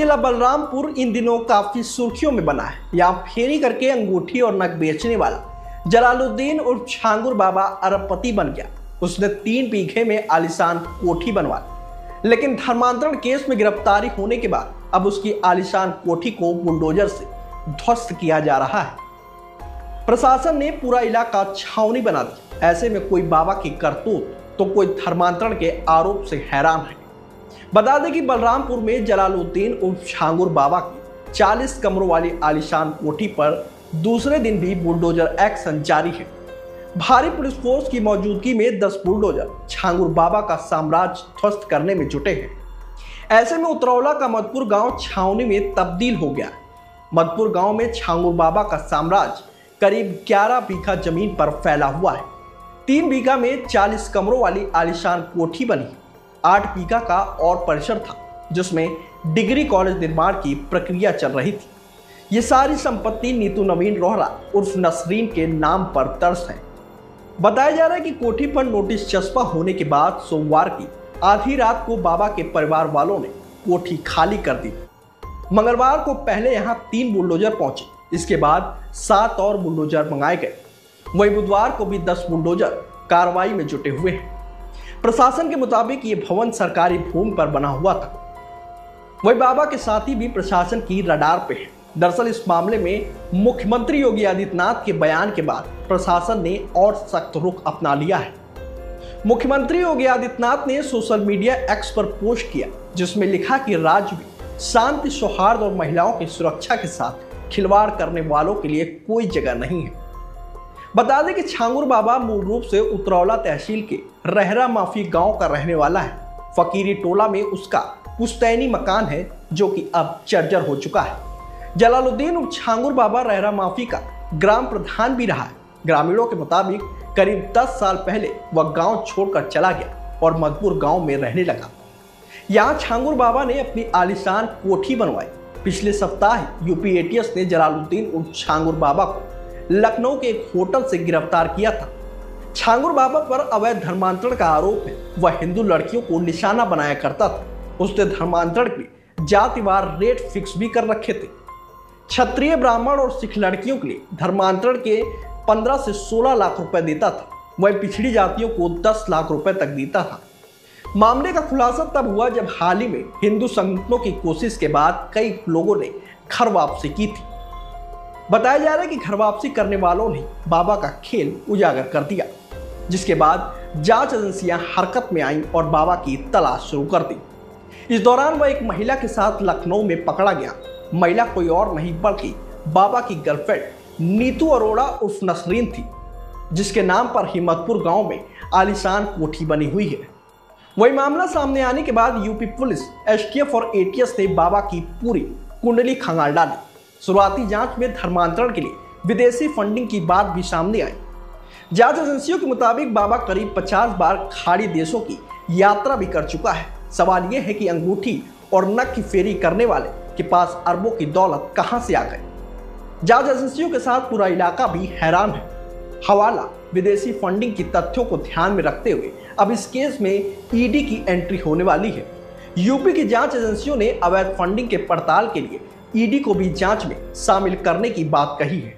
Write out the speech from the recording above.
जिला बलरामपुर इन दिनों काफी सुर्खियों में बना है। यहाँ फेरी करके अंगूठी और नग बेचने वाला जलालुद्दीन उर्फ छांगुर बाबा अरबपति बन गया। उसने 3 बीघे में आलीशान कोठी बनवा ली, लेकिन धर्मांतरण केस में गिरफ्तारी होने के बाद अब उसकी आलीशान कोठी को बुलडोजर से ध्वस्त किया जा रहा है। प्रशासन ने पूरा इलाका छावनी बना दिया। ऐसे में कोई बाबा की करतूत तो कोई धर्मांतरण के आरोप से हैरान है। बता दें कि बलरामपुर में जलालुद्दीन उर्फ छांगुर बाबा की 40 कमरों वाली आलीशान कोठी पर दूसरे दिन भी बुलडोजर एक्शन जारी है। भारी पुलिस फोर्स की मौजूदगी में 10 बुलडोजर छांगुर बाबा का साम्राज्य ध्वस्त करने में जुटे हैं। ऐसे में उतरौला का मधपुर गांव छावनी में तब्दील हो गया। मधपुर गांव में छांगुर बाबा का साम्राज्य करीब 11 बीघा जमीन पर फैला हुआ है। 3 बीघा में 40 कमरों वाली आलीशान कोठी बनी। 8 बीघा का और परिसर था जिसमें डिग्री कॉलेज निर्माण की प्रक्रिया चल रही थी। ये सारी संपत्ति नीतू नवीन रोहरा उर्फ नसरीन के नाम पर दर्ज है। बताया जा रहा है कि कोठी पर नोटिस चस्पा होने के बाद सोमवार की आधी रात को बाबा के परिवार वालों ने कोठी खाली कर दी। मंगलवार को पहले यहां 3 बुलडोजर पहुंचे, इसके बाद 7 और बुलडोजर मंगाए गए। वहीं बुधवार को भी 10 बुलडोजर कार्रवाई में जुटे हुए हैं। प्रशासन के मुताबिक ये भवन सरकारी भूमि पर बना हुआ था। वही बाबा के साथी भी प्रशासन की रडार पे है। दरअसल इस मामले में मुख्यमंत्री योगी आदित्यनाथ के बयान के बाद प्रशासन ने और सख्त रुख अपना लिया है। मुख्यमंत्री योगी आदित्यनाथ ने सोशल मीडिया एक्स पर पोस्ट किया, जिसमें लिखा कि राज्य में शांति, सौहार्द और महिलाओं की सुरक्षा के साथ खिलवाड़ करने वालों के लिए कोई जगह नहीं है। बता दें कि छांगुर बाबा मूल रूप से उतरौला तहसील के रहरा माफी गांव का रहने वाला है। फकीरी टोला में उसका पुश्तैनी मकान है जो कि अब जर्जर हो चुका है। जलालुद्दीन उर्फ छांगुर बाबा रहरा माफी का ग्राम प्रधान भी रहा है। ग्रामीणों के मुताबिक करीब 10 साल पहले वह गांव छोड़कर चला गया और मधपुर गांव में रहने लगा। यहाँ छांगुर बाबा ने अपनी आलीशान कोठी बनवाई। पिछले सप्ताह यूपी एटीएस ने जलालुद्दीन उर्फ छांगुर बाबा को लखनऊ के एक होटल से गिरफ्तार किया था। छांगुर बाबा पर अवैध धर्मांतरण का आरोप है। वह हिंदू लड़कियों को निशाना बनाया करता था। उसने धर्मांतरण के जातिवार रेट फिक्स भी कर रखे थे। क्षत्रिय, ब्राह्मण और सिख लड़कियों के लिए धर्मांतरण के 15 से 16 लाख रुपए देता था। वह पिछड़ी जातियों को 10 लाख रुपए तक देता था। मामले का खुलासा तब हुआ जब हाल ही में हिंदू संगठनों की कोशिश के बाद कई लोगों ने घर वापसी की थी। बताया जा रहा है कि घर वापसी करने वालों ने बाबा का खेल उजागर कर दिया, जिसके बाद जांच एजेंसियां हरकत में आईं और बाबा की तलाश शुरू कर दी। इस दौरान वह एक महिला के साथ लखनऊ में पकड़ा गया। महिला कोई और नहीं बल्कि बाबा की गर्लफ्रेंड नीतू अरोड़ा उर्फ नसरीन थी, जिसके नाम पर हिम्मतपुर गांव में आलीशान कोठी बनी हुई है। वही मामला सामने आने के बाद यूपी पुलिस, एसटीएफ और एटीएस ने बाबा की पूरी कुंडली खंगाल डाली। शुरुआती जांच में धर्मांतरण के लिए विदेशी फंडिंग की बात भी सामने आई। जांच एजेंसियों के मुताबिक बाबा करीब 50 बार खाड़ी देशों की यात्रा भी कर चुका है। सवाल यह है कि अंगूठी और नग की फेरी करने वाले के पास अरबों की दौलत कहां से आ गई। जांच एजेंसियों के साथ पूरा इलाका भी हैरान है। हवाला, विदेशी फंडिंग की तथ्यों को ध्यान में रखते हुए अब इस केस में ईडी की एंट्री होने वाली है। यूपी की जांच एजेंसियों ने अवैध फंडिंग के पड़ताल के लिए ईडी को भी जांच में शामिल करने की बात कही है।